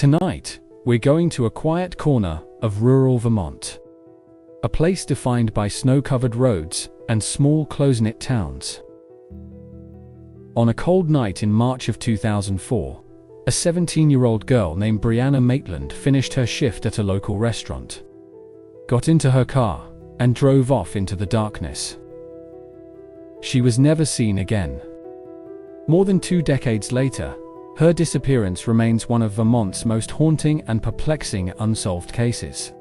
Tonight, we're going to a quiet corner of rural Vermont. A place defined by snow-covered roads and small close-knit towns. On a cold night in March of 2004, a 17-year-old girl named Brianna Maitland finished her shift at a local restaurant, got into her car, and drove off into the darkness. She was never seen again. More than 2 decades later, her disappearance remains one of Vermont's most haunting and perplexing unsolved cases.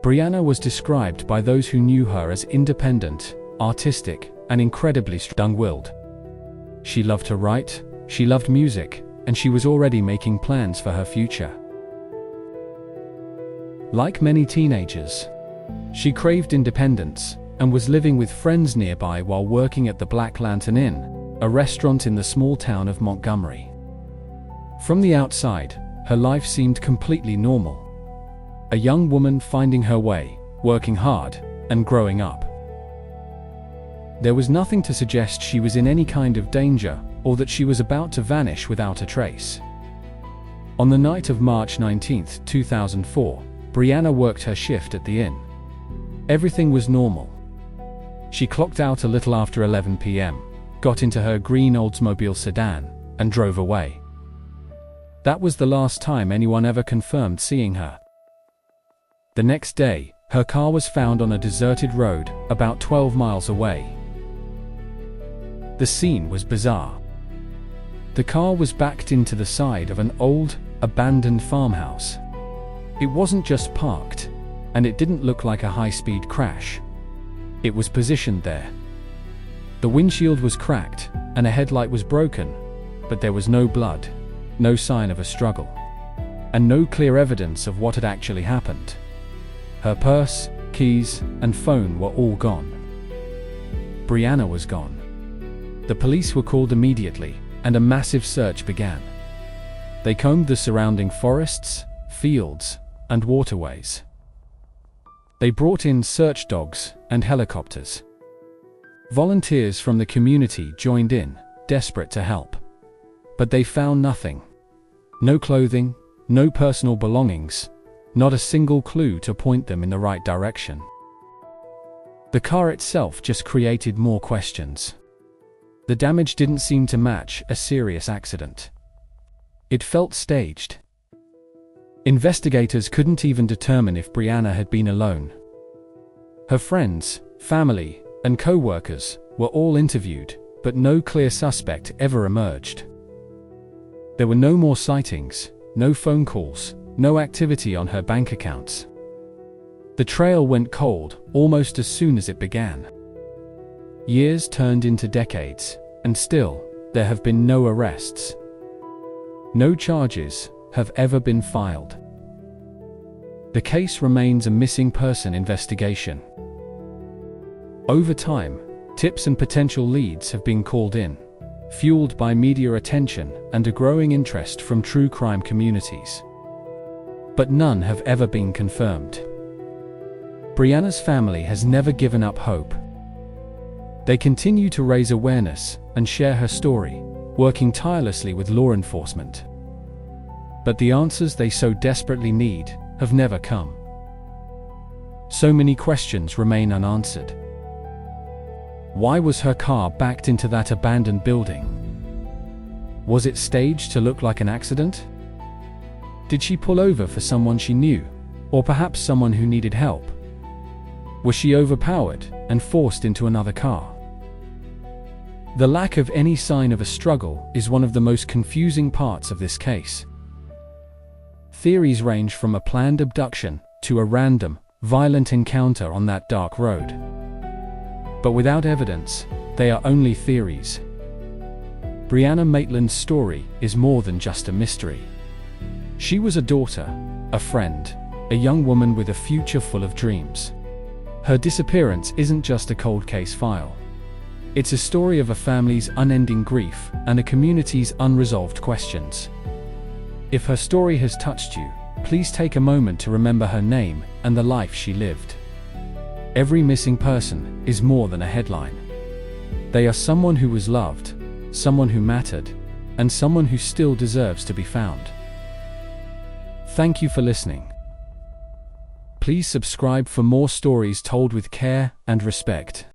Brianna was described by those who knew her as independent, artistic, and incredibly strong-willed. She loved to write, she loved music, and she was already making plans for her future. Like many teenagers, she craved independence and was living with friends nearby while working at the Black Lantern Inn, a restaurant in the small town of Montgomery. From the outside, her life seemed completely normal. A young woman finding her way, working hard, and growing up. There was nothing to suggest she was in any kind of danger or that she was about to vanish without a trace. On the night of March 19, 2004, Brianna worked her shift at the inn. Everything was normal. She clocked out a little after 11 p.m., got into her green Oldsmobile sedan, and drove away. That was the last time anyone ever confirmed seeing her. The next day, her car was found on a deserted road about 12 miles away. The scene was bizarre. The car was backed into the side of an old, abandoned farmhouse. It wasn't just parked, and it didn't look like a high-speed crash. It was positioned there. The windshield was cracked, and a headlight was broken, but there was no blood, no sign of a struggle, and no clear evidence of what had actually happened. Her purse, keys, and phone were all gone. Brianna was gone. The police were called immediately, and a massive search began. They combed the surrounding forests, fields, and waterways. They brought in search dogs and helicopters. Volunteers from the community joined in, desperate to help. But they found nothing. No clothing, no personal belongings, not a single clue to point them in the right direction. The car itself just created more questions. The damage didn't seem to match a serious accident. It felt staged. Investigators couldn't even determine if Brianna had been alone. Her friends, family, and co-workers were all interviewed, but no clear suspect ever emerged. There were no more sightings, no phone calls, no activity on her bank accounts. The trail went cold almost as soon as it began. Years turned into decades, and still, there have been no arrests. No charges have ever been filed. The case remains a missing person investigation. Over time, tips and potential leads have been called in, fueled by media attention and a growing interest from true crime communities. But none have ever been confirmed. Brianna's family has never given up hope. They continue to raise awareness and share her story, working tirelessly with law enforcement. But the answers they so desperately need have never come. So many questions remain unanswered. Why was her car backed into that abandoned building? Was it staged to look like an accident? Did she pull over for someone she knew, or perhaps someone who needed help? Was she overpowered and forced into another car? The lack of any sign of a struggle is one of the most confusing parts of this case. Theories range from a planned abduction to a random, violent encounter on that dark road. But without evidence, they are only theories. Brianna Maitland's story is more than just a mystery. She was a daughter, a friend, a young woman with a future full of dreams. Her disappearance isn't just a cold case file. It's a story of a family's unending grief and a community's unresolved questions. If her story has touched you, please take a moment to remember her name and the life she lived. Every missing person is more than a headline. They are someone who was loved, someone who mattered, and someone who still deserves to be found. Thank you for listening. Please subscribe for more stories told with care and respect.